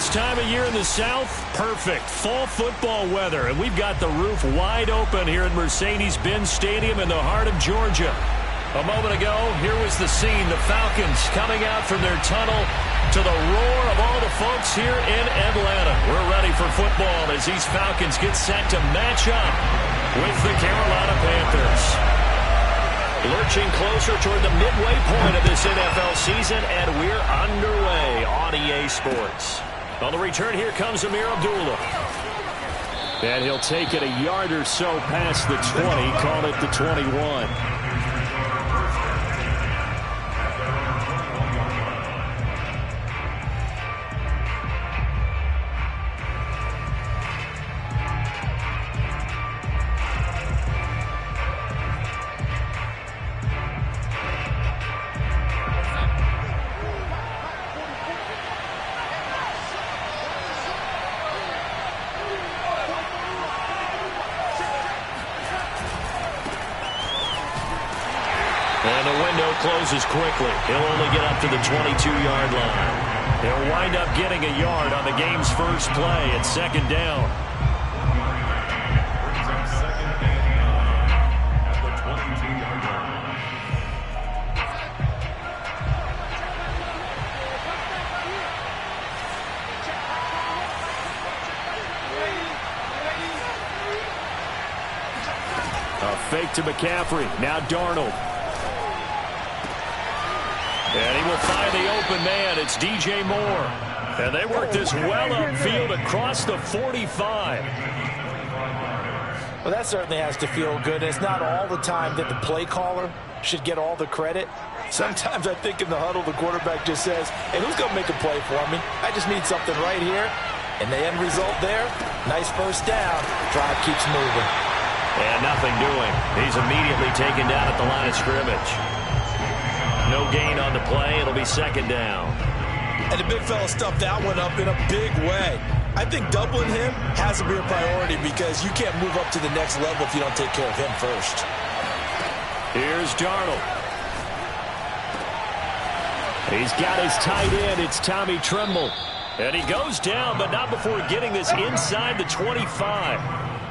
This time of year in the South, perfect. Fall football weather, and we've got the roof wide open here at Mercedes-Benz Stadium in the heart of Georgia. A moment ago, here was the scene. The Falcons coming out from their tunnel to the roar of all the folks here in Atlanta. We're ready for football as these Falcons get set to match up with the Carolina Panthers. Lurching closer toward the midway point of this NFL season, and we're underway on EA Sports. On the return, here comes Amir Abdullah. And he'll take it a yard or so past the 20, call it the 21. And the window closes quickly. He'll only get up to the 22-yard line. He'll wind up getting a yard on the game's first play at second down. A fake to McCaffrey. Now Darnold. And he will find the open man. It's DJ Moore. And they work this well upfield across the 45. Well, that certainly has to feel good. It's not all the time that the play caller should get all the credit. Sometimes I think in the huddle, the quarterback just says, hey, who's going to make a play for me? I just need something right here. And the end result there, nice first down. Drive keeps moving. And nothing doing. He's immediately taken down at the line of scrimmage. No gain on the play. It'll be second down. And the big fella stuffed that one up in a big way. I think doubling him has to be a priority because you can't move up to the next level if you don't take care of him first. Here's Darnold. He's got his tight end. It's Tommy Tremble. And he goes down, but not before getting this inside the 25.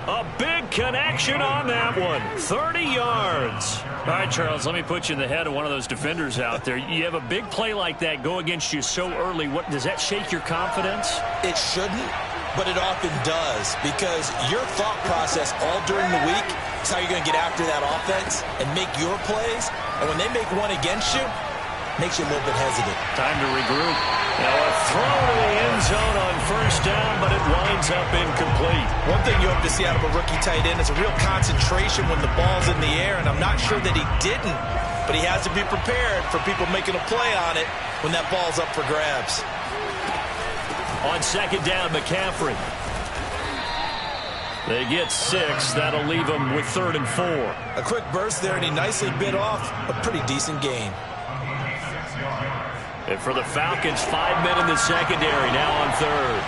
A big connection on that one. 30 yards. All right, Charles, let me put you in the head of one of those defenders out there. You have a big play like that go against you so early. What does that shake your confidence? It shouldn't, but it often does because your thought process all during the week is how you're going to get after that offense and make your plays. And when they make one against you, it makes you a little bit hesitant. Time to regroup. Now a throw to the end zone on first down, but it winds up incomplete. One thing you hope to see out of a rookie tight end is a real concentration when the ball's in the air, and I'm not sure that he didn't, but he has to be prepared for people making a play on it when that ball's up for grabs. On second down, McCaffrey. They get 6. That'll leave them with 3rd and 4. A quick burst there, and he nicely bit off a pretty decent gain. And for the Falcons, 5 men in the secondary, now on 3rd.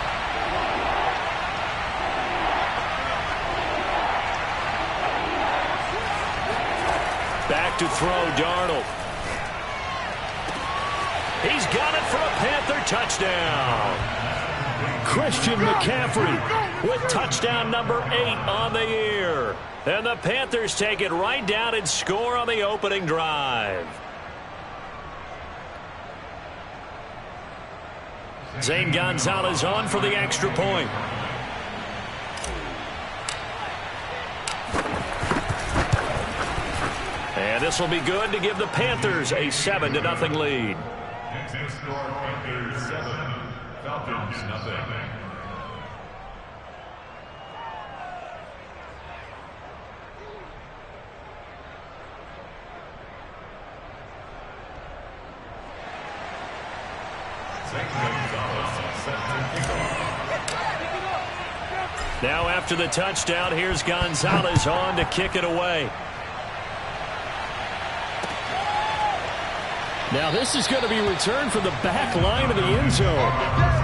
Back to throw, Darnold. He's got it for a Panther touchdown. Christian McCaffrey with touchdown number 8 on the year. And the Panthers take it right down and score on the opening drive. Zane Gonzalez on for the extra point. And this will be good to give the Panthers a 7-0 lead. Next score, Panthers 7, Falcons 0. Now after the touchdown, here's Gonzalez on to kick it away. Now this is going to be returned from the back line of the end zone.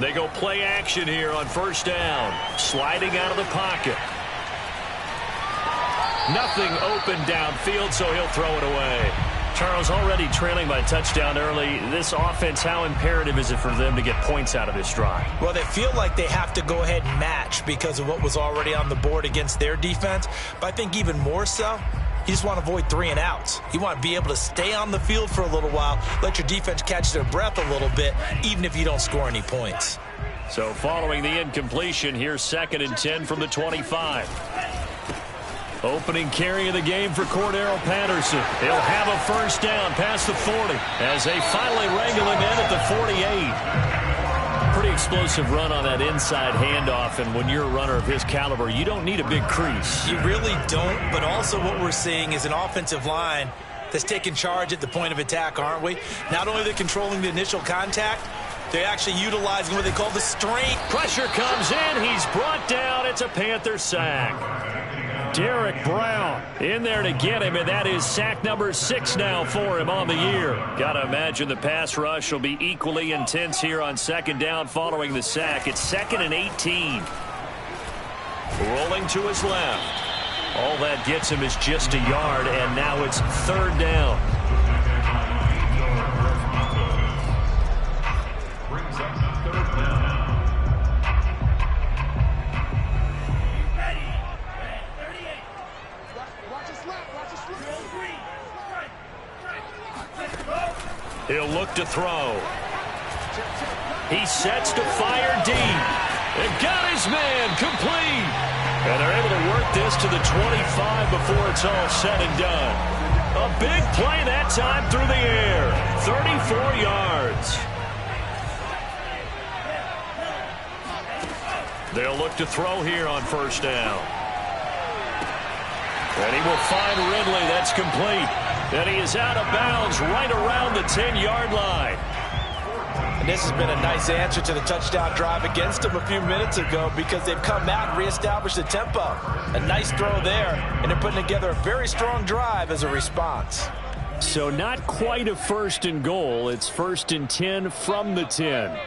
They go play action here on first down. Sliding out of the pocket. Nothing open downfield, so he'll throw it away. Charles, already trailing by a touchdown early. This offense, how imperative is it for them to get points out of this drive? Well, they feel like they have to go ahead and match because of what was already on the board against their defense. But I think even more so, you just want to avoid 3 and outs. You want to be able to stay on the field for a little while, let your defense catch their breath a little bit, even if you don't score any points. So following the incompletion, here's 2nd and 10 from the 25. Opening carry of the game for Cordero Patterson. He'll have a first down past the 40 as they finally wrangle him in at the 48. Pretty explosive run on that inside handoff, and when you're a runner of his caliber, you don't need a big crease. You really don't, but also what we're seeing is an offensive line that's taking charge at the point of attack, aren't we? Not only are they controlling the initial contact, they're actually utilizing what they call the straight. Pressure comes in. He's brought down. It's a Panther sack. Derek Brown in there to get him, and that is sack number 6 now for him on the year. Got to imagine the pass rush will be equally intense here on 2nd down following the sack. It's 2nd and 18. Rolling to his left. All that gets him is just a yard, and now it's 3rd down. Brings up 3rd down. He'll look to throw. He sets to fire deep. And got his man complete. And they're able to work this to the 25 before it's all said and done. A big play that time through the air. 34 yards. They'll look to throw here on first down. And he will find Ridley. That's complete. And he is out of bounds right around the 10-yard line. And this has been a nice answer to the touchdown drive against them a few minutes ago because they've come out and reestablished the tempo. A nice throw there, and they're putting together a very strong drive as a response. So not quite a 1st and goal. It's 1st and 10 from the 10.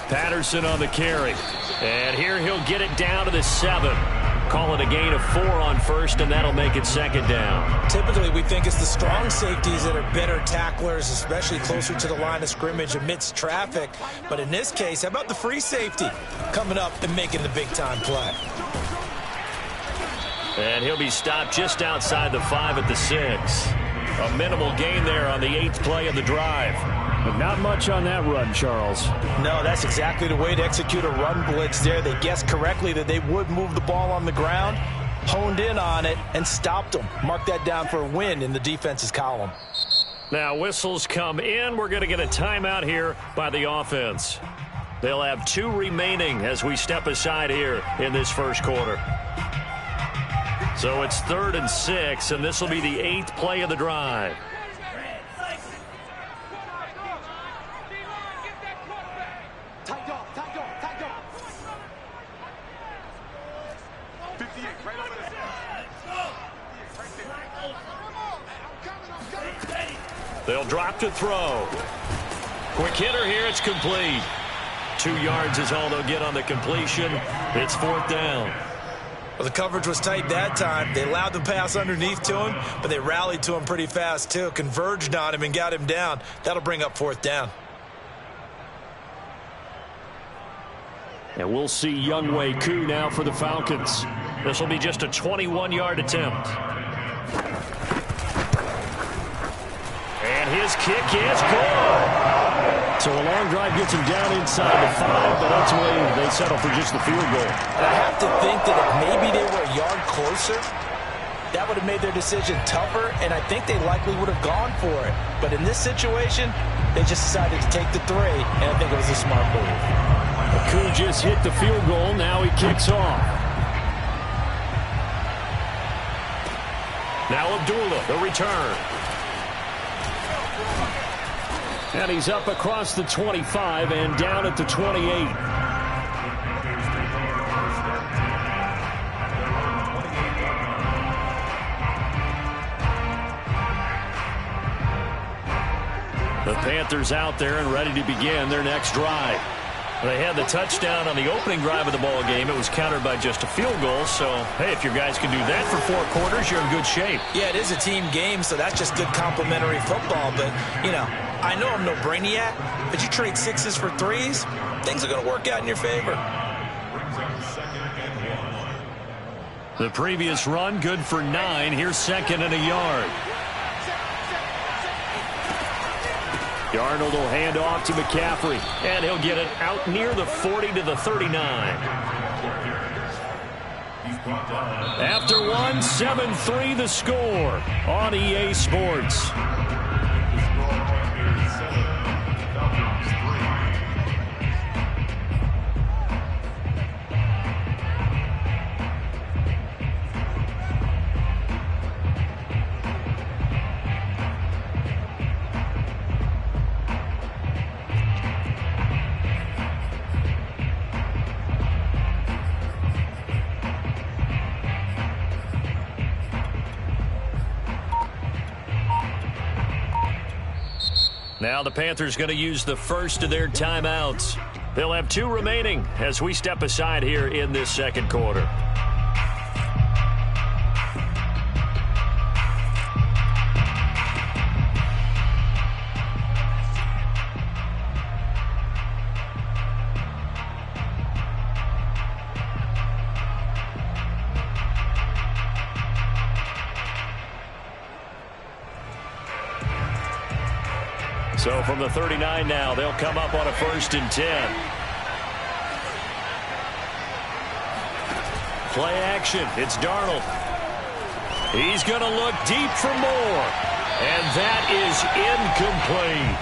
Patterson on the carry. And here he'll get it down to the 7. Call it a gain of 4 on first, and that'll make it 2nd down. Typically, we think it's the strong safeties that are better tacklers, especially closer to the line of scrimmage amidst traffic. But in this case, how about the free safety coming up and making the big-time play? And he'll be stopped just outside the 5 at the 6. A minimal gain there on the 8th play of the drive. But not much on that run, Charles. No, that's exactly the way to execute a run blitz there. They guessed correctly that they would move the ball on the ground, honed in on it, and stopped them. Mark that down for a win in the defense's column. Now whistles come in. We're going to get a timeout here by the offense. They'll have 2 remaining as we step aside here in this first quarter. So it's 3rd and 6, and this will be the 8th play of the drive. They'll drop to throw. Quick hitter here. It's complete. 2 yards is all they'll get on the completion. It's 4th down. Well, the coverage was tight that time. They allowed the pass underneath to him, but they rallied to him pretty fast, too. Converged on him and got him down. That'll bring up 4th down. And we'll see Younghoe Koo now for the Falcons. This will be just a 21-yard attempt. And his kick is good. So a long drive gets him down inside the 5, but ultimately they settle for just the field goal. And I have to think that if maybe they were a yard closer, that would have made their decision tougher, and I think they likely would have gone for it. But in this situation, they just decided to take the 3, and I think it was a smart move. Koo just hit the field goal. Now he kicks off. Now Abdullah, the return. And he's up across the 25 and down at the 28. The Panthers out there and ready to begin their next drive. They had the touchdown on the opening drive of the ball game. It was countered by just a field goal. So, hey, if your guys can do that for 4 quarters, you're in good shape. Yeah, it is a team game, so that's just good complimentary football. But, you know, I know I'm no brainiac, but you trade 6s for 3s, things are going to work out in your favor. The previous run, good for 9. Here's 2nd and a yard. Darnold will hand off to McCaffrey, and he'll get it out near the 40 to the 39. After 1, 7-3 the score on EA Sports. Now the Panthers going to use the first of their timeouts. They'll have 2 remaining as we step aside here in this 2nd quarter. So from the 39 now, they'll come up on a 1st and 10. Play action. It's Darnold. He's going to look deep for more. And that is incomplete.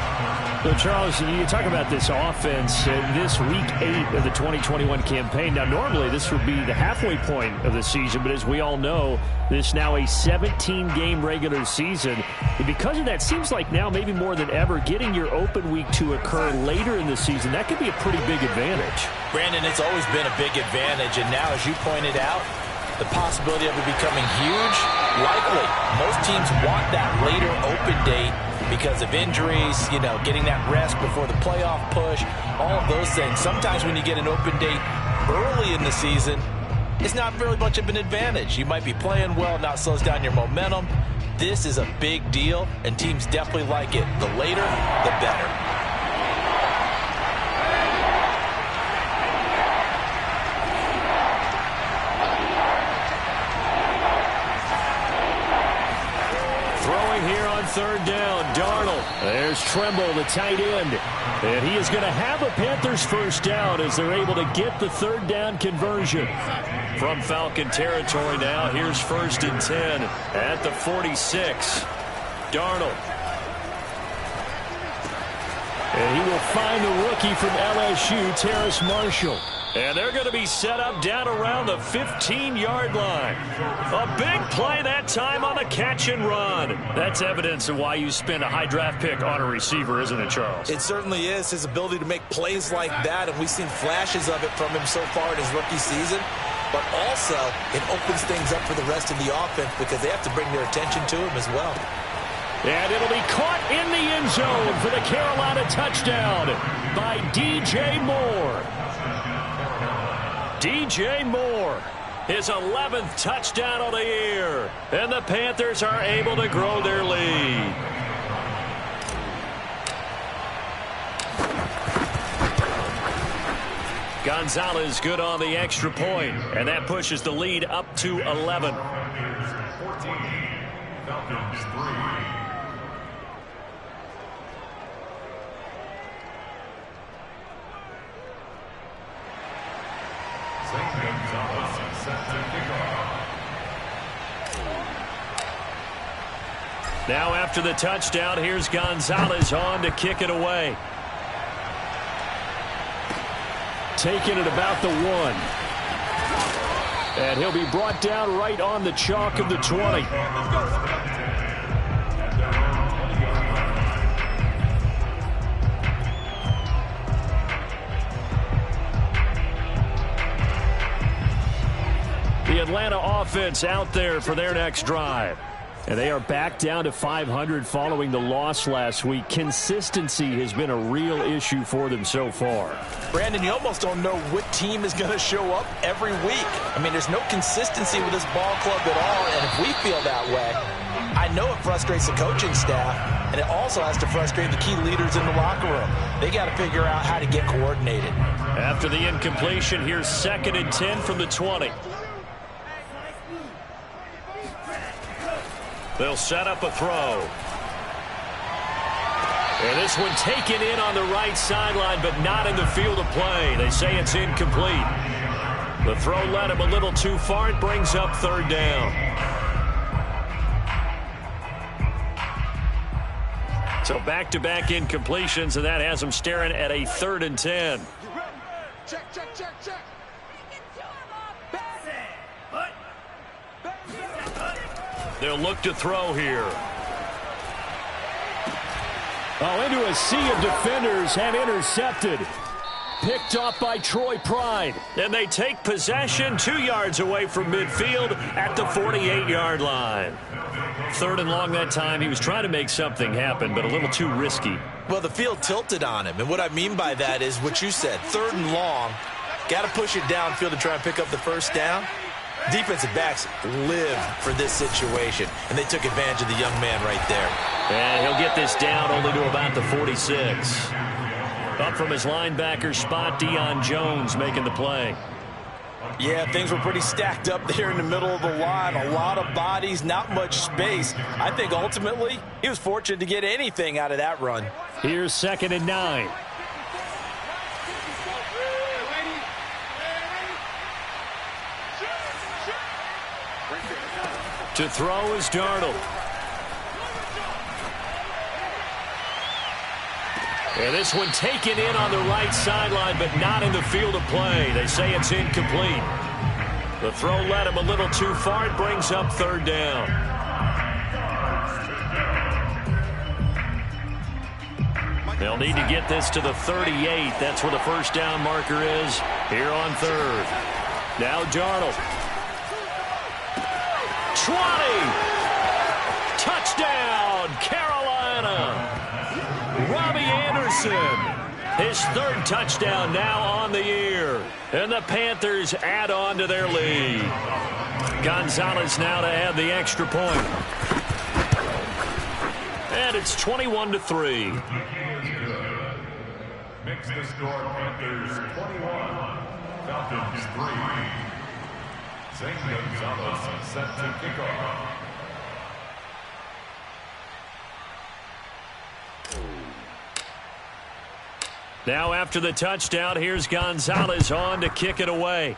So, Charles, you talk about this offense this week 8 of the 2021 campaign. Now, normally this would be the halfway point of the season, but as we all know, this is now a 17-game regular season. And because of that, seems like now maybe more than ever, getting your open week to occur later in the season, that could be a pretty big advantage. Brandon, it's always been a big advantage, and now, as you pointed out, the possibility of it becoming huge, likely. Most teams want that later open date because of injuries, you know, getting that rest before the playoff push, all of those things. Sometimes when you get an open date early in the season, it's not very much of an advantage. You might be playing well, not slows down your momentum. This is a big deal, and teams definitely like it. The later, the better. Here on 3rd down, Darnold. There's Tremble, the tight end. And he is going to have a Panthers 1st down as they're able to get the 3rd down conversion. From Falcon territory now, here's 1st and 10 at the 46. Darnold. And he will find the rookie from LSU, Terrace Marshall. And they're going to be set up down around the 15-yard line. A big play that time on the catch and run. That's evidence of why you spend a high draft pick on a receiver, isn't it, Charles? It certainly is. His ability to make plays like that, and we've seen flashes of it from him so far in his rookie season. But also, it opens things up for the rest of the offense because they have to bring their attention to him as well. And it'll be caught in the end zone for the Carolina touchdown by DJ Moore. DJ Moore, his 11th touchdown of the year. And the Panthers are able to grow their lead. Gonzalez good on the extra point, and that pushes the lead up to 11. 14, Falcons 3. Now after the touchdown, here's Gonzalez on to kick it away. Taking it about the 1. And he'll be brought down right on the chalk of the 20. The Atlanta offense out there for their next drive. And they are back down to 500 following the loss last week. Consistency has been a real issue for them so far. Brandon, you almost don't know what team is going to show up every week. I mean, there's no consistency with this ball club at all, and if we feel that way, I know it frustrates the coaching staff, and it also has to frustrate the key leaders in the locker room. They got to figure out how to get coordinated. After the incompletion, here's 2nd and 10 from the 20. They'll set up a throw. And this one taken in on the right sideline, but not in the field of play. They say it's incomplete. The throw led him a little too far. It brings up 3rd down. So back-to-back incompletions, and that has them staring at a 3rd and 10. Check. They'll look to throw here. Oh, into a sea of defenders and intercepted. Picked off by Troy Pride. And they take possession 2 yards away from midfield at the 48-yard line. 3rd and long that time. He was trying to make something happen, but a little too risky. Well, the field tilted on him, and what I mean by that is what you said. 3rd and long, got to push it downfield to try and pick up the 1st down. Defensive backs live for this situation, and they took advantage of the young man right there. And he'll get this down only to about the 46. Up from his linebacker spot, Deion Jones making the play. Yeah, things were pretty stacked up there in the middle of the line. A lot of bodies, not much space. I think ultimately he was fortunate to get anything out of that run. Here's 2nd and 9. To throw is Darnold. And this one taken in on the right sideline, but not in the field of play. They say it's incomplete. The throw led him a little too far. It brings up 3rd down. They'll need to get this to the 38. That's where the 1st down marker is here on 3rd. Now Darnold. 20. Touchdown, Carolina. Robbie Anderson. His 3rd touchdown now on the year. And the Panthers add on to their lead. Gonzalez now to add the extra point. And it's 21-3. Makes the score Panthers 21, Falcons 3. Zane Gonzalez set to kick off. Now after the touchdown, here's Gonzalez on to kick it away.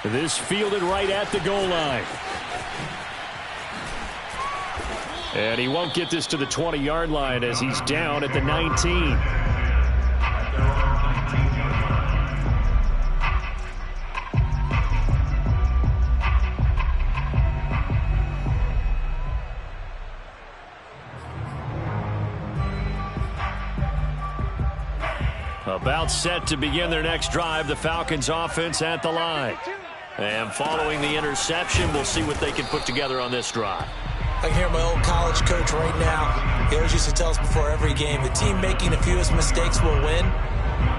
This fielded right at the goal line. And he won't get this to the 20-yard line as he's down at the 19. About set to begin their next drive, the Falcons offense at the line. And following the interception, we'll see what they can put together on this drive. I can hear my old college coach right now. He always used to tell us before every game, the team making the fewest mistakes will win.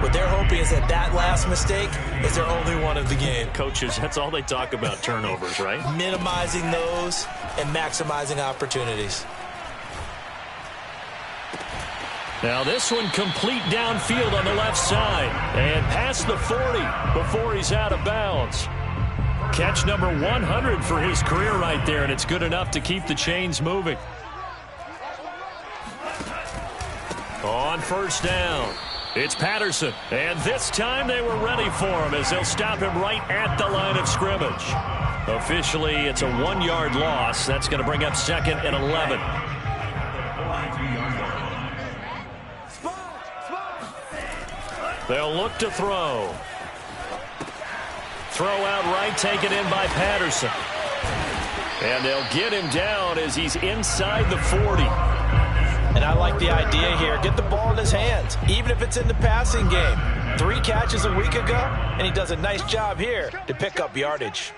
What they're hoping is that last mistake is their only one of the game. Coaches, that's all they talk about, turnovers, right? Minimizing those and maximizing opportunities. Now this one complete downfield on the left side. And past the 40 before he's out of bounds. Catch number 100 for his career right there, and it's good enough to keep the chains moving. On 1st down, it's Patterson. And this time they were ready for him as they'll stop him right at the line of scrimmage. Officially, it's a 1-yard loss. That's going to bring up 2nd and 11. They'll look to throw. Throw out right, taken in by Patterson. And they'll get him down as he's inside the 40. And I like the idea here. Get the ball in his hands, even if it's in the passing game. 3 catches a week ago, and he does a nice job here to pick up yardage.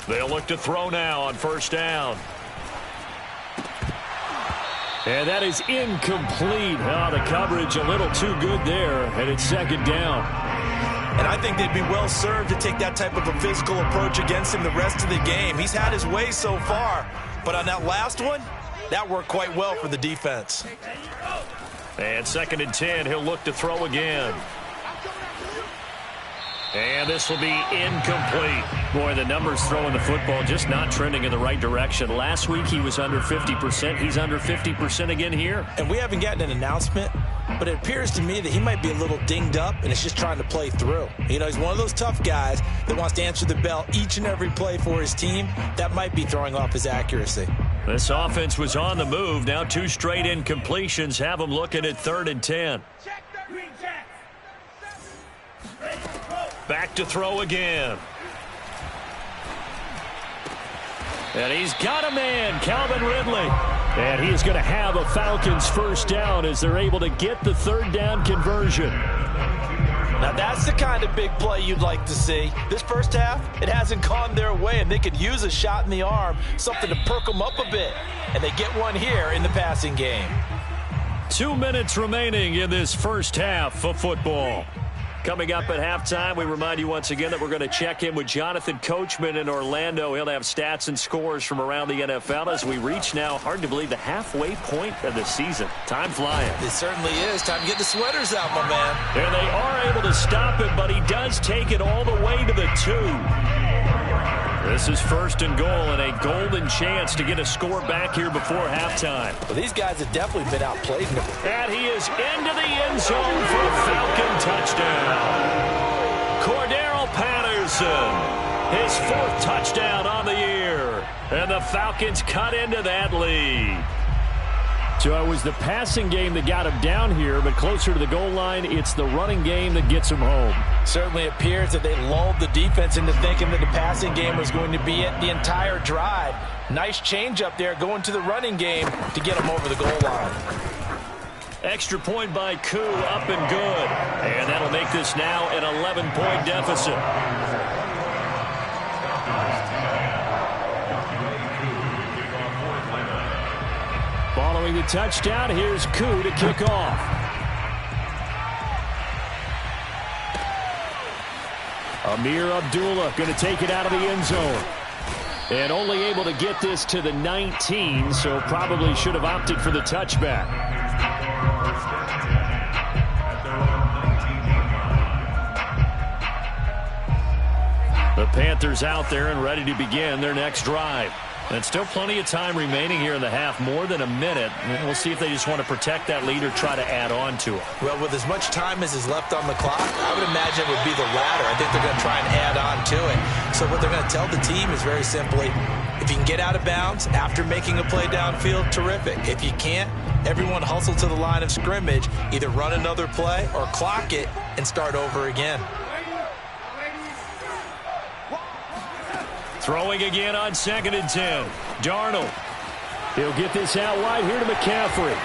They'll look to throw now on first down. And that is incomplete. Oh, the coverage a little too good there, and it's second down. And I think they'd be well served to take that type of a physical approach against him the rest of the game. He's had his way so far, but on that last one, that worked quite well for the defense. And second and 10, he'll look to throw again. And this will be incomplete. Boy, the numbers throwing the football just not trending in the right direction. Last week he was under 50%. He's under 50% again here. And we haven't gotten an announcement, but it appears to me that he might be a little dinged up and is just trying to play through. You know, he's one of those tough guys that wants to answer the bell each and every play for his team. That might be throwing off his accuracy. This offense was on the move. Now 2 straight incompletions have them looking at 3rd and 10. Back to throw again. And he's got a man, Calvin Ridley. And he is going to have a Falcons first down as they're able to get the 3rd down conversion. Now that's the kind of big play you'd like to see. This first half, it hasn't gone their way, and they could use a shot in the arm, something to perk them up a bit. And they get one here in the passing game. 2 minutes remaining in this first half of football. Coming up at halftime, we remind you once again that we're going to check in with Jonathan Coachman in Orlando. He'll have stats and scores from around the NFL as we reach now, hard to believe, the halfway point of the season. Time flying. It certainly is. Time to get the sweaters out, my man. And they are able to stop it, but he does take it all the way to the 2. This is 1st and goal and a golden chance to get a score back here before halftime. Well, these guys have definitely been outplayed. And he is into the end zone for a Falcon touchdown. Cordero Patterson, his 4th touchdown on the year. And the Falcons cut into that lead. So it was the passing game that got him down here, but closer to the goal line, it's the running game that gets him home. Certainly appears that they lulled the defense into thinking that the passing game was going to be it the entire drive. Nice change up there going to the running game to get him over the goal line. Extra point by Koo, up and good. And that'll make this now an 11-point deficit. Following the touchdown, here's Koo to kick off. Amir Abdullah going to take it out of the end zone. And only able to get this to the 19, so probably should have opted for the touchback. The Panthers out there and ready to begin their next drive. And still plenty of time remaining here in the half, more than a minute. We'll see if they just want to protect that lead or try to add on to it. Well, with as much time as is left on the clock, I would imagine it would be the latter. I think they're going to try and add on to it. So what they're going to tell the team is very simply, if you can get out of bounds after making a play downfield, terrific. If you can't, everyone hustle to the line of scrimmage, either run another play or clock it and start over again. Throwing again on 2nd and 10. Darnold. He'll get this out wide here to McCaffrey.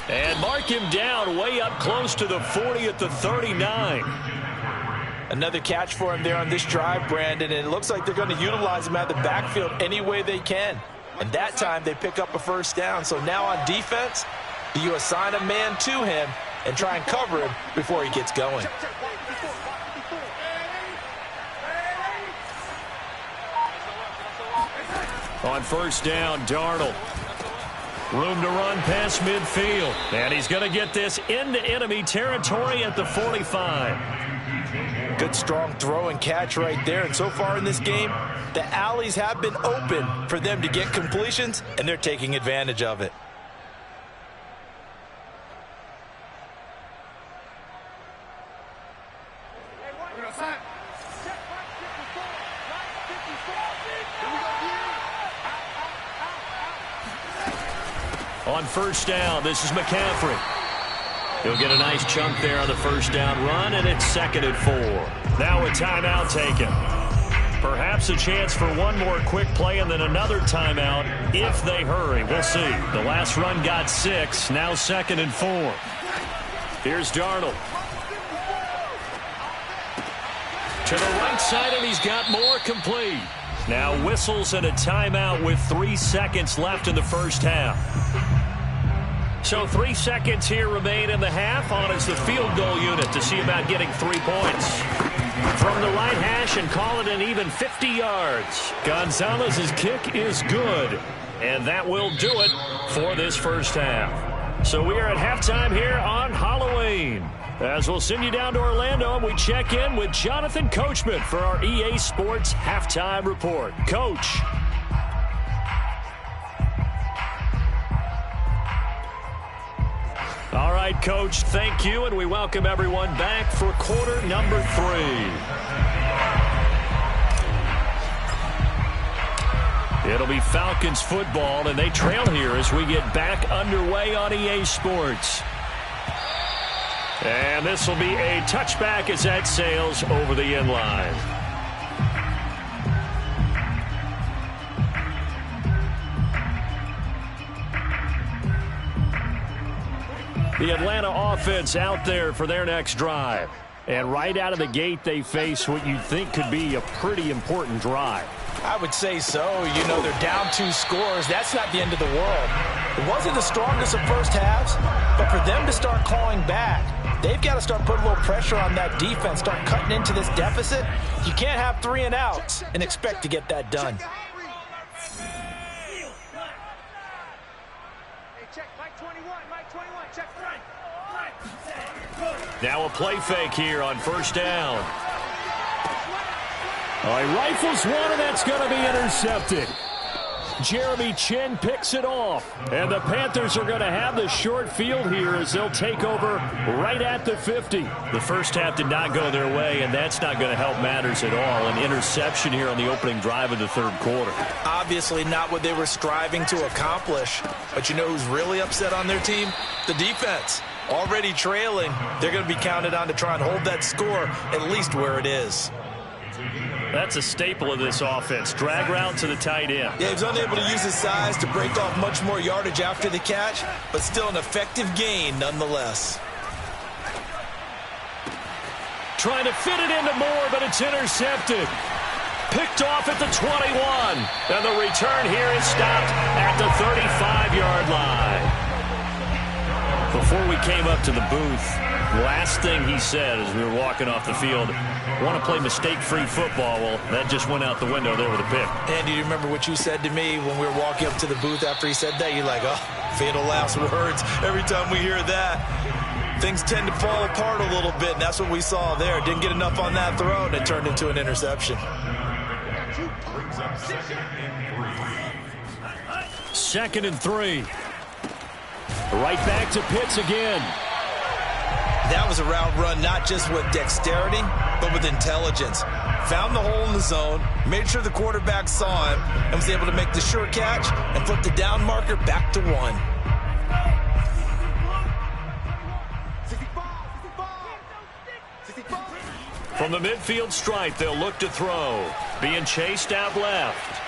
And mark him down way up close to the 40 at the 39. Another catch for him there on this drive, Brandon, and it looks like they're going to utilize him out of the backfield any way they can. And that time they pick up a first down. So now on defense, you assign a man to him and try and cover him before he gets going. On first down, Darnold. Room to run past midfield. And he's going to get this into enemy territory at the 45. Good strong throw and catch right there. And so far in this game, the alleys have been open for them to get completions, and they're taking advantage of it. On first down, this is McCaffrey. He'll get a nice chunk there on the first down run, and it's 2nd and 4. Now a timeout taken. Perhaps a chance for one more quick play and then another timeout if they hurry. We'll see. The last run got 6. Now 2nd and 4. Here's Darnold. To the right side, and he's got more complete. Now whistles and a timeout with 3 seconds left in the first half. So 3 seconds here remain in the half. On is the field goal unit to see about getting 3 points. From the right hash and call it an even 50 yards. Gonzalez's kick is good. And that will do it for this first half. So we are at halftime here on Halloween. As we'll send you down to Orlando, and we check in with Jonathan Coachman for our EA Sports Halftime Report. Coach. All right, Coach, thank you, and we welcome everyone back for quarter number 3. It'll be Falcons football, and they trail here as we get back underway on EA Sports. And this will be a touchback as that sails over the end line. The Atlanta offense out there for their next drive. And right out of the gate, they face what you'd think could be a pretty important drive. I would say so. You know, they're down 2 scores. That's not the end of the world. It wasn't the strongest of first halves, but for them to start clawing back, they've got to start putting a little pressure on that defense, start cutting into this deficit. You can't have 3 and outs and expect to get that done. Now a play fake here on first down. All right, rifles one, and that's going to be intercepted. Jeremy Chin picks it off. And the Panthers are going to have the short field here as they'll take over right at the 50. The first half did not go their way, and that's not going to help matters at all. An interception here on the opening drive of the third quarter. Obviously not what they were striving to accomplish. But you know who's really upset on their team? The defense. Already trailing. They're going to be counted on to try and hold that score at least where it is. That's a staple of this offense. Drag route to the tight end. Yeah, he's unable to use his size to break off much more yardage after the catch, but still an effective gain nonetheless. Trying to fit it into Moore, but it's intercepted. Picked off at the 21. And the return here is stopped at the 35-yard line. Before we came up to the booth, last thing he said as we were walking off the field, want to play mistake-free football. Well, that just went out the window there with a pick. Andy, do you remember what you said to me when we were walking up to the booth after he said that? You're like, oh, fatal last words. Every time we hear that, things tend to fall apart a little bit, and that's what we saw there. Didn't get enough on that throw, and it turned into an interception. Second and 3. Right back to Pitts again. That was a route run not just with dexterity, but with intelligence. Found the hole in the zone, made sure the quarterback saw him, and was able to make the sure catch and flip the down marker back to 1. From the midfield stripe, they'll look to throw. Being chased out left.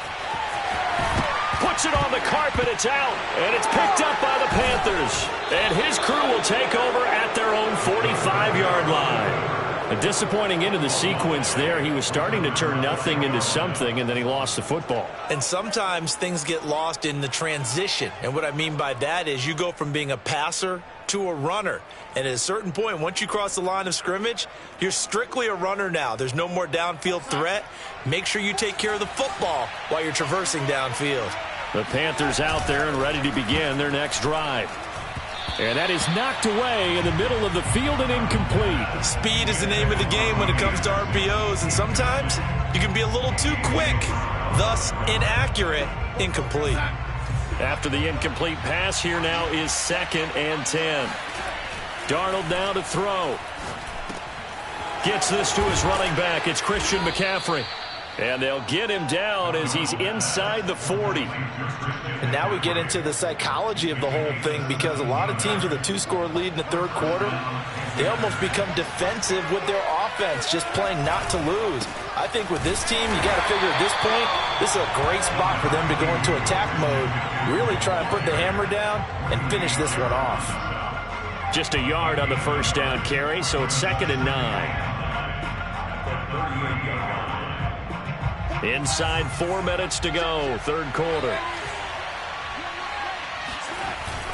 Puts it on the carpet, it's out, and it's picked up by the Panthers. And his crew will take over at their own 45-yard line. A disappointing end of the sequence there. He was starting to turn nothing into something, and then he lost the football. And sometimes things get lost in the transition. And what I mean by that is you go from being a passer to a runner. And at a certain point, once you cross the line of scrimmage, you're strictly a runner now. There's no more downfield threat. Make sure you take care of the football while you're traversing downfield. The Panthers out there and ready to begin their next drive. And that is knocked away in the middle of the field and incomplete. Speed is the name of the game when it comes to RPOs, and sometimes you can be a little too quick, thus inaccurate, incomplete. After the incomplete pass, here now is 2nd and 10. Darnold now to throw. Gets this to his running back. It's Christian McCaffrey. And they'll get him down as he's inside the 40. And now we get into the psychology of the whole thing, because a lot of teams with a 2-score lead in the third quarter, they almost become defensive with their offense, just playing not to lose. I think with this team, you got to figure at this point, this is a great spot for them to go into attack mode, really try and put the hammer down and finish this one off. Just a yard on the first down carry, so it's 2nd and 9. Inside 4 minutes to go, third quarter.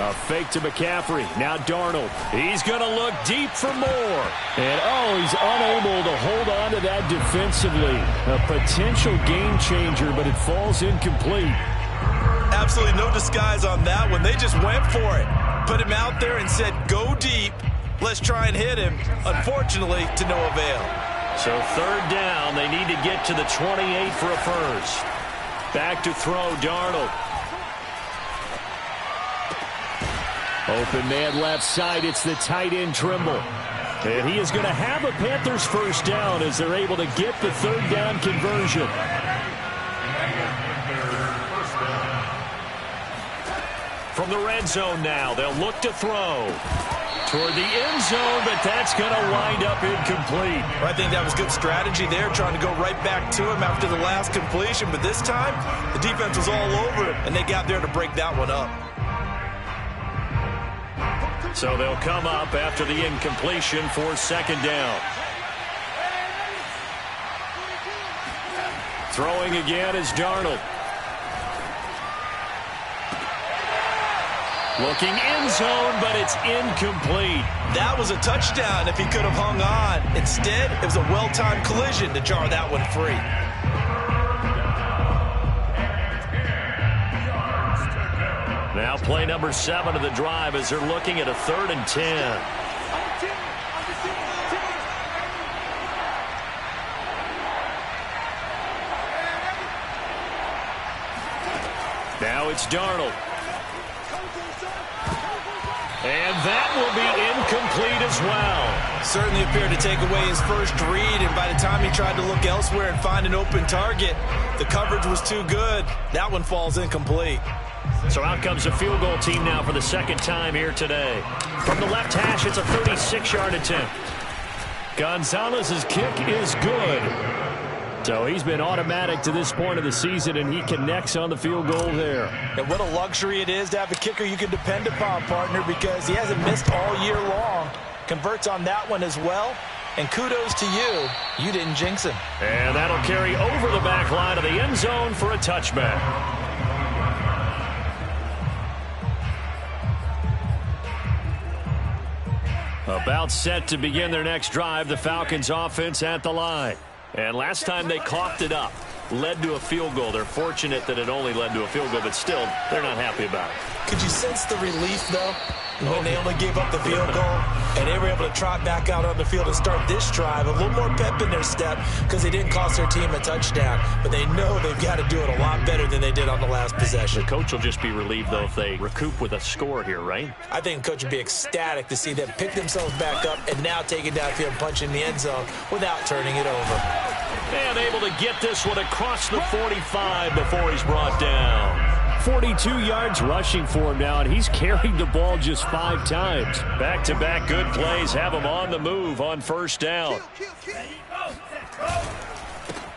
A fake to McCaffrey. Now Darnold. He's going to look deep for more. And, he's unable to hold on to that defensively. A potential game changer, but it falls incomplete. Absolutely no disguise on that one. They just went for it. Put him out there and said, go deep. Let's try and hit him. Unfortunately, to no avail. So third down, they need to get to the 28 for a first. Back to throw, Darnold. Open man left side. It's the tight end Trimble. And he is going to have a Panthers first down as they're able to get the third down conversion. From the red zone now, they'll look to throw toward the end zone, but that's going to wind up incomplete. I think that was good strategy there, trying to go right back to him after the last completion. But this time, the defense was all over it, and they got there to break that one up. So they'll come up after the incompletion for second down. Throwing again is Darnold. Looking end zone, but it's incomplete. That was a touchdown if he could have hung on. Instead, it was a well-timed collision to jar that one free. Now play number 7 of the drive as they're looking at a 3rd and 10. Now it's Darnold. And that will be incomplete as well. Certainly appeared to take away his first read, and by the time he tried to look elsewhere and find an open target, the coverage was too good. That one falls incomplete. So out comes a field goal team now for the second time here today. From the left hash, it's a 36-yard attempt. Gonzalez's kick is good. So he's been automatic to this point of the season, and he connects on the field goal there. And what a luxury it is to have a kicker you can depend upon, partner, because he hasn't missed all year long. Converts on that one as well. And kudos to you. You didn't jinx him. And that'll carry over the back line of the end zone for a touchback. About set to begin their next drive, the Falcons offense at the line. And last time they coughed it up, led to a field goal. They're fortunate that it only led to a field goal, but still, they're not happy about it. Could you sense the relief, though, when they only gave up the field goal and they were able to trot back out on the field and start this drive? A little more pep in their step because they didn't cost their team a touchdown, but they know they've got to do it a lot better than they did on the last possession. The coach will just be relieved, though, if they recoup with a score here, right? I think the coach would be ecstatic to see them pick themselves back up and now take it downfield and punch in the end zone without turning it over. And able to get this one across the 45 before he's brought down. 42 yards rushing for him now, and he's carried the ball just 5 times. Back-to-back good plays have him on the move on first down.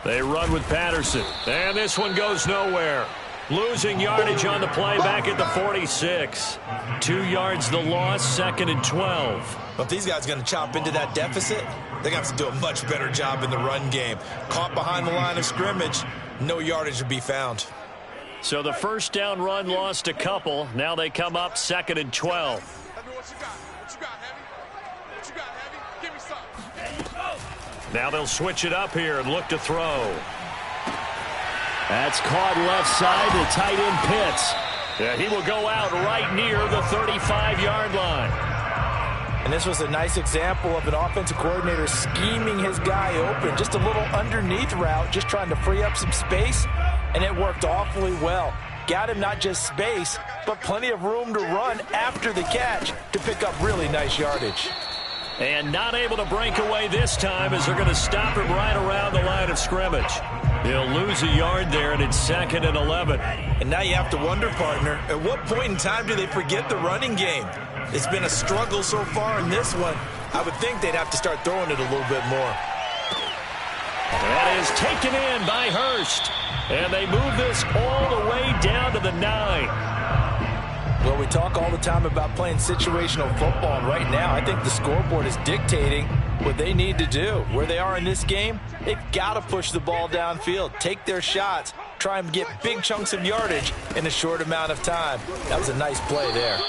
They run with Patterson, and this one goes nowhere. Losing yardage on the play back at the 46. 2 yards the loss, 2nd and 12. But if these guys are going to chop into that deficit, they're going to have to do a much better job in the run game. Caught behind the line of scrimmage, no yardage to be found. So the first down run lost a couple. Now they come up 2nd and 12. Now they'll switch it up here and look to throw. That's caught left side to tight end Pitts. Yeah, he will go out right near the 35-yard line. And this was a nice example of an offensive coordinator scheming his guy open. Just a little underneath route, just trying to free up some space, and it worked awfully well. Got him not just space, but plenty of room to run after the catch to pick up really nice yardage. And not able to break away this time as they're going to stop him right around the line of scrimmage. He'll lose a yard there, and it's 2nd and 11. And now you have to wonder, partner, at what point in time do they forget the running game? It's been a struggle so far in this one. I would think they'd have to start throwing it a little bit more. That is taken in by Hurst. And they move this all the way down to the 9. Well, we we talk all the time about playing situational football, and right now I think the scoreboard is dictating what they need to do. Where they are in this game, they've got to push the ball downfield, take their shots, try and get big chunks of yardage in a short amount of time. That was a nice play there.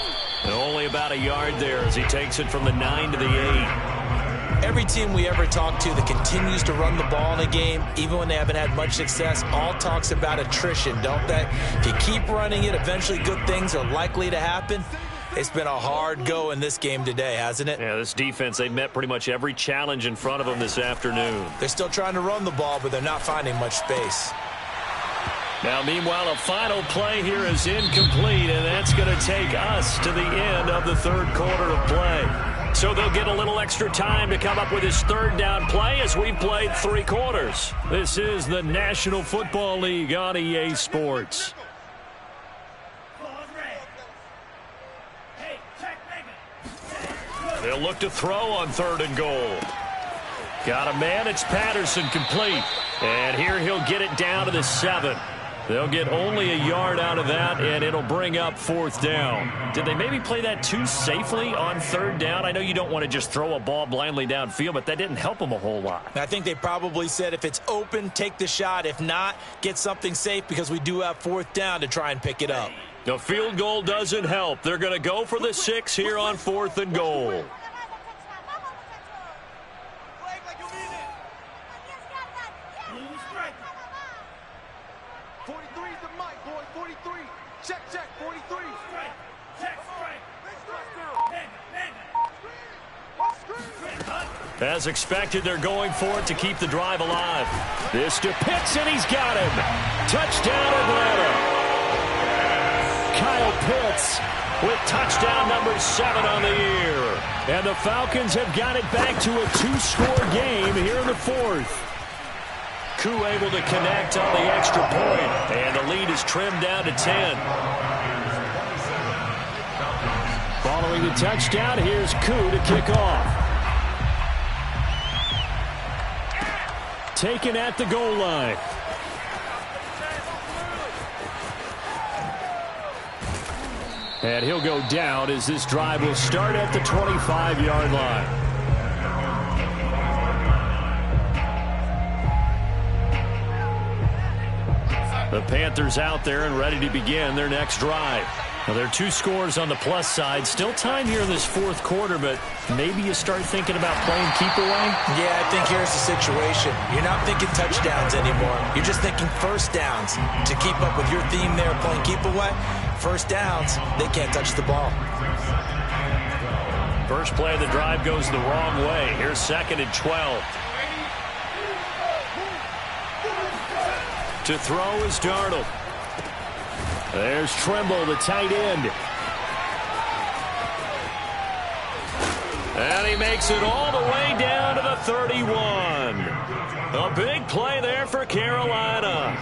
And only about a yard there as he takes it from the 9 to the 8. Every team we ever talk to that continues to run the ball in a game, even when they haven't had much success, all talks about attrition, don't they? If you keep running it, eventually good things are likely to happen. It's been a hard go in this game today, hasn't it? Yeah, this defense, they've met pretty much every challenge in front of them this afternoon. They're still trying to run the ball, but they're not finding much space. Now, meanwhile, a final play here is incomplete, and that's going to take us to the end of the third quarter of play. So they'll get a little extra time to come up with his third down play as we've played 3 quarters. This is the National Football League on EA Sports. They'll look to throw on 3rd and goal. Got a man. It's Patterson, complete. And here he'll get it down to the 7. They'll get only a yard out of that, and it'll bring up 4th down. Did they maybe play that too safely on 3rd down? I know you don't want to just throw a ball blindly downfield, but that didn't help them a whole lot. I think they probably said if it's open, take the shot. If not, get something safe because we do have 4th down to try and pick it up. The field goal doesn't help. They're going to go for the 6 here on 4th and goal. As expected, they're going for it to keep the drive alive. This to Pitts, and he's got him. Touchdown, Atlanta. Kyle Pitts with touchdown number 7 on the year. And the Falcons have got it back to a 2-score game here in the 4th. Koo able to connect on the extra point, and the lead is trimmed down to 10. Following the touchdown, here's Koo to kick off. Taken at the goal line. And he'll go down as this drive will start at the 25-yard line. The Panthers out there and ready to begin their next drive. Now, there are 2 scores on the plus side. Still time here in this 4th quarter, but maybe you start thinking about playing keep away? Yeah, I think here's the situation. You're not thinking touchdowns anymore. You're just thinking first downs. To keep up with your theme there, playing keep away, first downs, they can't touch the ball. First play of the drive goes the wrong way. Here's 2nd and 12. To throw is Darnold. There's Trimble, the tight end. And he makes it all the way down to the 31. A big play there for Carolina.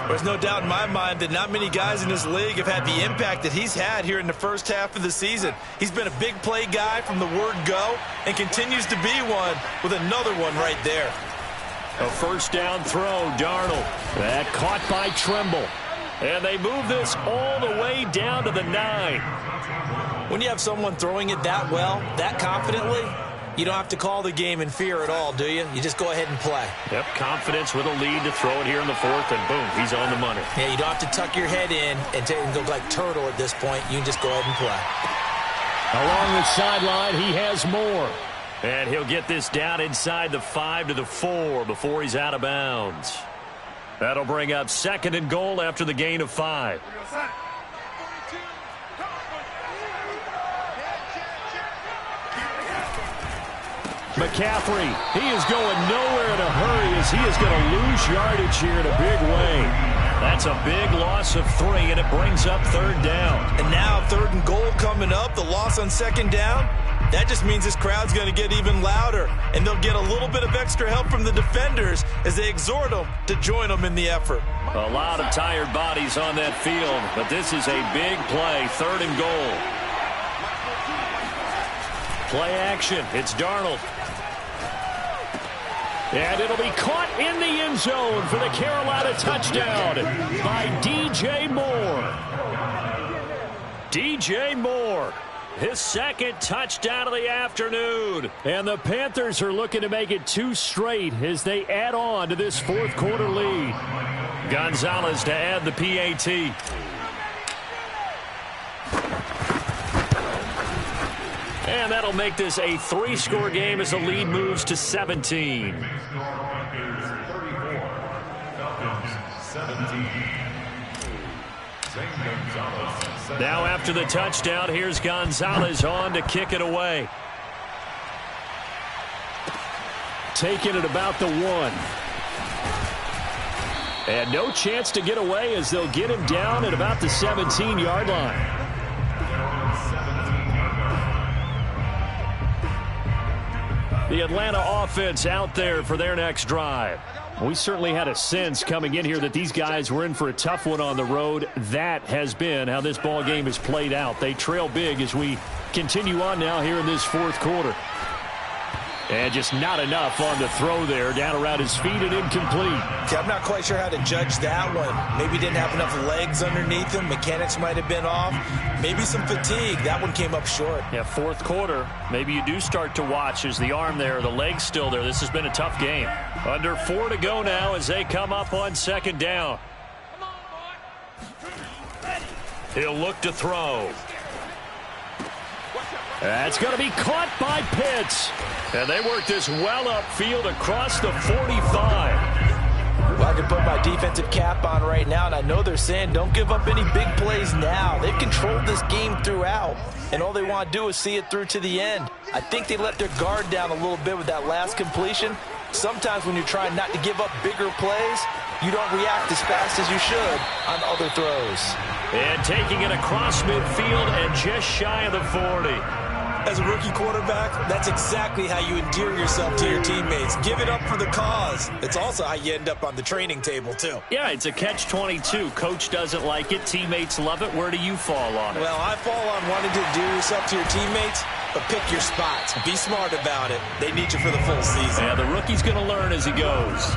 There's no doubt in my mind that not many guys in this league have had the impact that he's had here in the first half of the season. He's been a big play guy from the word go and continues to be one with another one right there. A first down throw, Darnold. That caught by Trimble. And they move this all the way down to the 9. When you have someone throwing it that well, that confidently, you don't have to call the game in fear at all, do you? You just go ahead and play. Yep, confidence with a lead to throw it here in the 4th, and boom, he's on the money. Yeah, you don't have to tuck your head in and go like turtle at this point. You can just go ahead and play. Along the sideline, he has more. And he'll get this down inside the 5 to the 4 before he's out of bounds. That'll bring up 2nd and goal after the gain of 5. McCaffrey, he is going nowhere in a hurry as he is going to lose yardage here in a big way. That's a big loss of 3, and it brings up 3rd down. And now 3rd and goal coming up, the loss on 2nd down. That just means this crowd's going to get even louder, and they'll get a little bit of extra help from the defenders as they exhort them to join them in the effort. A lot of tired bodies on that field, but this is a big play, 3rd and goal. Play action, it's Darnold. And it'll be caught in the end zone for the Carolina touchdown by DJ Moore. DJ Moore, his second touchdown of the afternoon. And the Panthers are looking to make it 2 straight as they add on to this fourth quarter lead. Gonzalez to add the PAT. And that'll make this a 3-score game as the lead moves to 17. Now after the touchdown, here's Gonzalez on to kick it away. Taking it about the 1. And no chance to get away as they'll get him down at about the 17-yard line. The Atlanta offense out there for their next drive. We certainly had a sense coming in here that these guys were in for a tough one on the road. That has been how this ball game has played out. They trail big as we continue on now here in this fourth quarter. And just not enough on the throw there. Down around his feet and incomplete. See, I'm not quite sure how to judge that one. Maybe didn't have enough legs underneath him. Mechanics might have been off. Maybe some fatigue. That one came up short. Yeah, fourth quarter. Maybe you do start to watch as the arm there, the leg's still there. This has been a tough game. Under 4 to go now as they come up on second down. He'll look to throw. That's going to be caught by Pitts. And they work this well upfield across the 45. Well, I can put my defensive cap on right now, and I know they're saying don't give up any big plays now. They've controlled this game throughout, and all they want to do is see it through to the end. I think they let their guard down a little bit with that last completion. Sometimes when you're trying not to give up bigger plays, you don't react as fast as you should on other throws. And taking it across midfield and just shy of the 40. As a rookie quarterback, that's exactly how you endear yourself to your teammates. Give it up for the cause. It's also how you end up on the training table, too. Yeah, it's a catch-22. Coach doesn't like it. Teammates love it. Where do you fall on it? Well, I fall on wanting to endear yourself to your teammates, but pick your spots. Be smart about it. They need you for the full season. Yeah, the rookie's going to learn as he goes.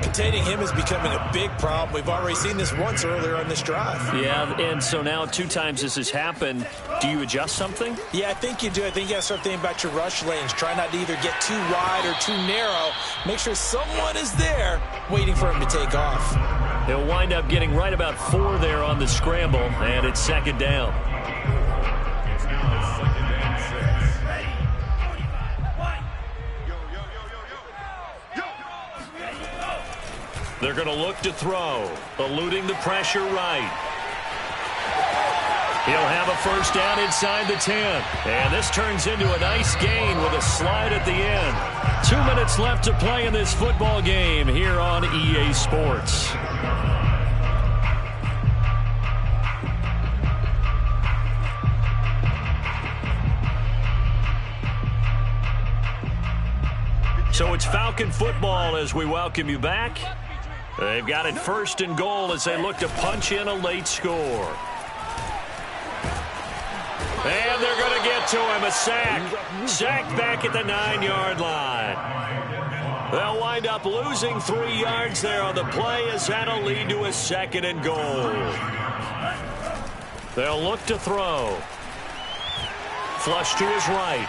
Containing him is becoming a big problem. We've already seen this once earlier on this drive. Yeah, and so now 2 times this has happened. Do you adjust something? Yeah, I think you do. I think you got to start thinking about your rush lanes. Try not to either get too wide or too narrow. Make sure someone is there waiting for him to take off. He'll wind up getting right about 4 there on the scramble, and it's second down. They're going to look to throw, eluding the pressure right. He'll have a first down inside the 10. And this turns into a nice gain with a slide at the end. 2 minutes left to play in this football game here on EA Sports. So it's Falcon football as we welcome you back. They've got it first and goal as they look to punch in a late score. And they're going to get to him, a sack. Sacked back at the 9-yard line. They'll wind up losing 3 yards there on the play as that'll lead to a second and goal. They'll look to throw. Flush to his right.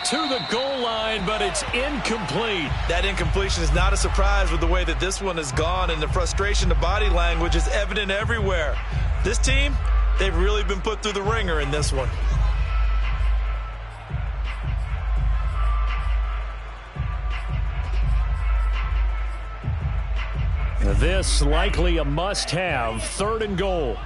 To the goal line, but it's incomplete. That incompletion is not a surprise with the way that this one has gone, and the frustration, the body language is evident everywhere. This team, they've really been put through the ringer in this one. This likely a must-have. 3rd and goal.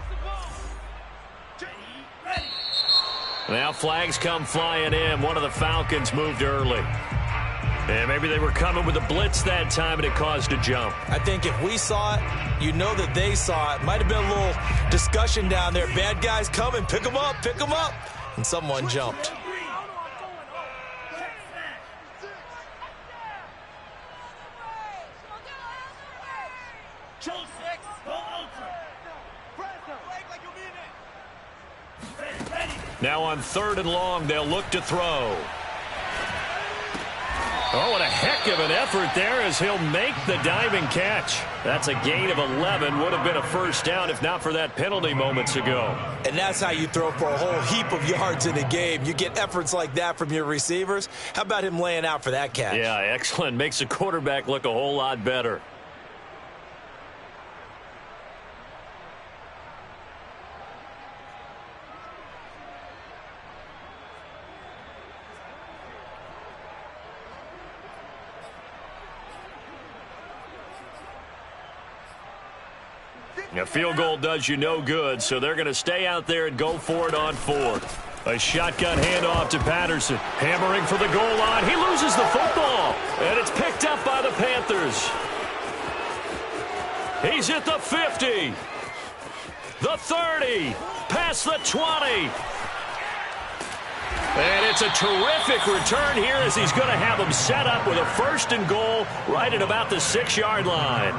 Now flags come flying in. One of the Falcons moved early. And maybe they were coming with a blitz that time and it caused a jump. I think if we saw it, you know that they saw it. Might have been a little discussion down there. Bad guys coming. Pick them up. Pick them up. And someone jumped. Now on 3rd and long, they'll look to throw. Oh, what a heck of an effort there as he'll make the diving catch. That's a gain of 11. Would have been a first down if not for that penalty moments ago. And that's how you throw for a whole heap of yards in a game. You get efforts like that from your receivers. How about him laying out for that catch? Yeah, excellent. Makes the quarterback look a whole lot better. A field goal does you no good, so they're going to stay out there and go for it on fourth. A shotgun handoff to Patterson. Hammering for the goal line. He loses the football, and it's picked up by the Panthers. He's at the 50, the 30, past the 20. And it's a terrific return here as he's going to have them set up with a first and goal right at about the 6-yard line.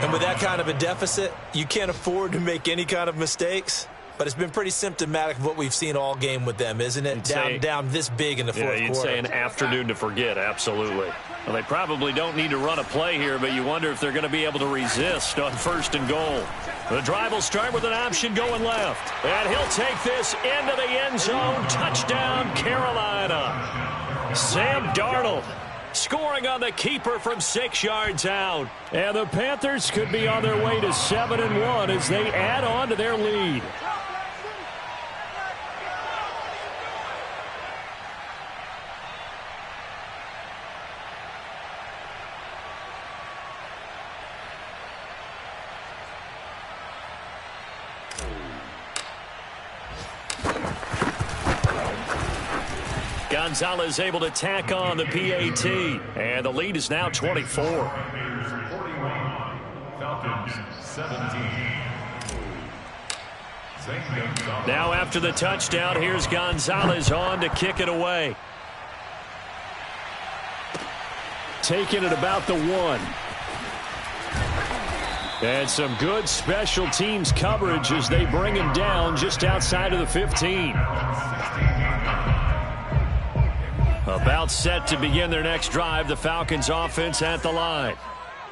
And with that kind of a deficit, you can't afford to make any kind of mistakes. But it's been pretty symptomatic of what we've seen all game with them, isn't it? Down this big in the fourth quarter. Yeah, you'd say an afternoon to forget, absolutely. Well, they probably don't need to run a play here, but you wonder if they're going to be able to resist on first and goal. The drive will start with an option going left. And he'll take this into the end zone. Touchdown, Carolina. Sam Darnold scoring on the keeper from 6 yards out. And the Panthers could be on their way to 7-1 as they add on to their lead. Gonzalez able to tack on the PAT, and the lead is now 24. Falcons 17. Now after the touchdown, here's Gonzalez on to kick it away. Taking it about the 1. And some good special teams coverage as they bring him down just outside of the 15. About set to begin their next drive, the Falcons offense at the line.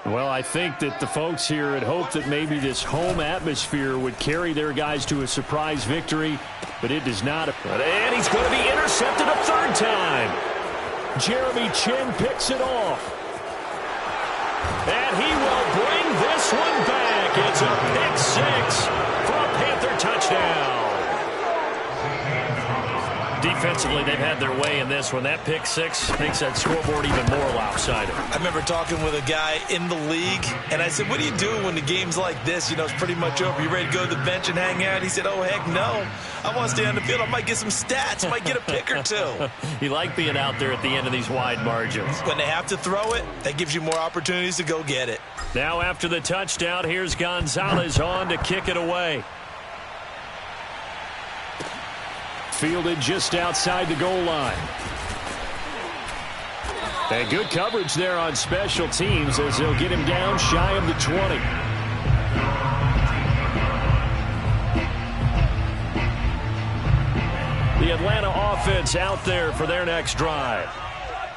Well, I think that the folks here had hoped that maybe this home atmosphere would carry their guys to a surprise victory, but it does not. And he's going to be intercepted a third time. Jeremy Chin picks it off. And he will bring this one back. It's a pick 6 for a Panther touchdown. Defensively, they've had their way in this one. That pick 6 makes that scoreboard even more lopsided. I remember talking with a guy in the league, and I said, what do you do when the game's like this? You know, it's pretty much over. You ready to go to the bench and hang out? He said, oh, heck no. I want to stay on the field. I might get some stats. I might get a pick or two. You like being out there at the end of these wide margins. When they have to throw it, that gives you more opportunities to go get it. Now after the touchdown, here's Gonzalez on to kick it away. Fielded just outside the goal line. And good coverage there on special teams as they'll get him down shy of the 20. The Atlanta offense out there for their next drive.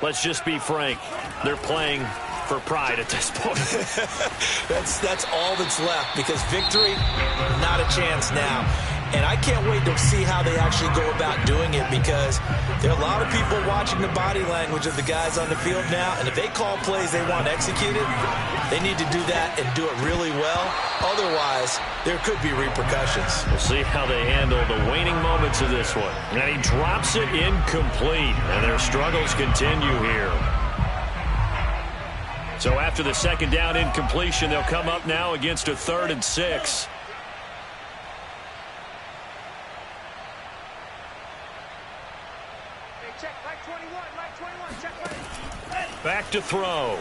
Let's just be frank. They're playing for pride at this point. That's all that's left because victory, not a chance now. And I can't wait to see how they actually go about doing it because there are a lot of people watching the body language of the guys on the field now. And if they call plays they want executed, they need to do that and do it really well. Otherwise, there could be repercussions. We'll see how they handle the waning moments of this one. And he drops it incomplete. And their struggles continue here. So after the second down incompletion, they'll come up now against a 3rd and 6. Back to throw.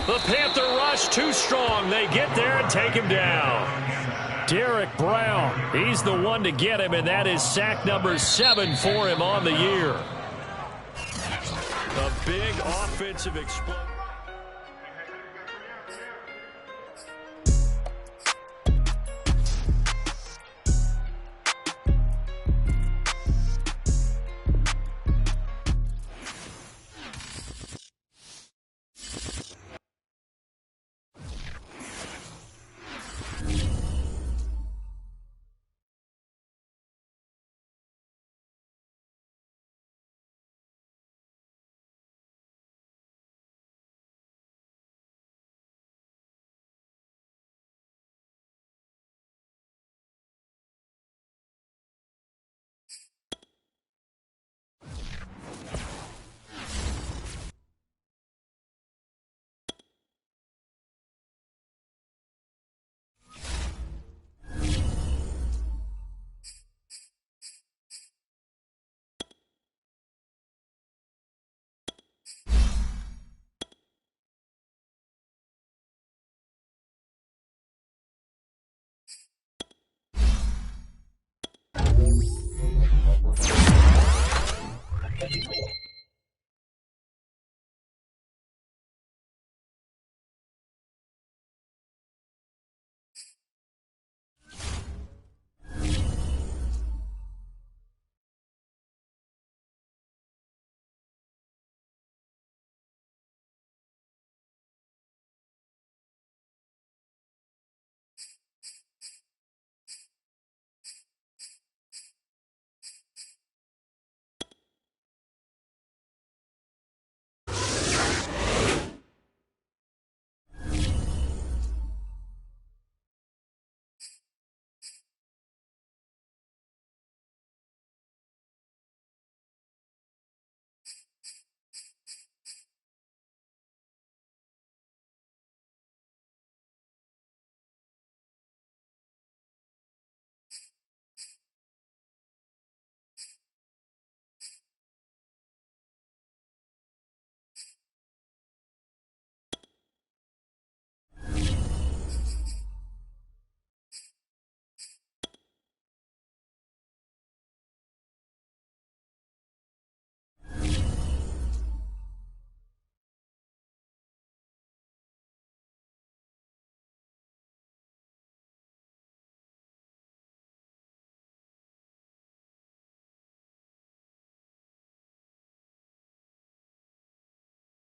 The Panther rush too strong. They get there and take him down. Derek Brown, he's the one to get him, and that is sack number 7 for him on the year. A big offensive explosion.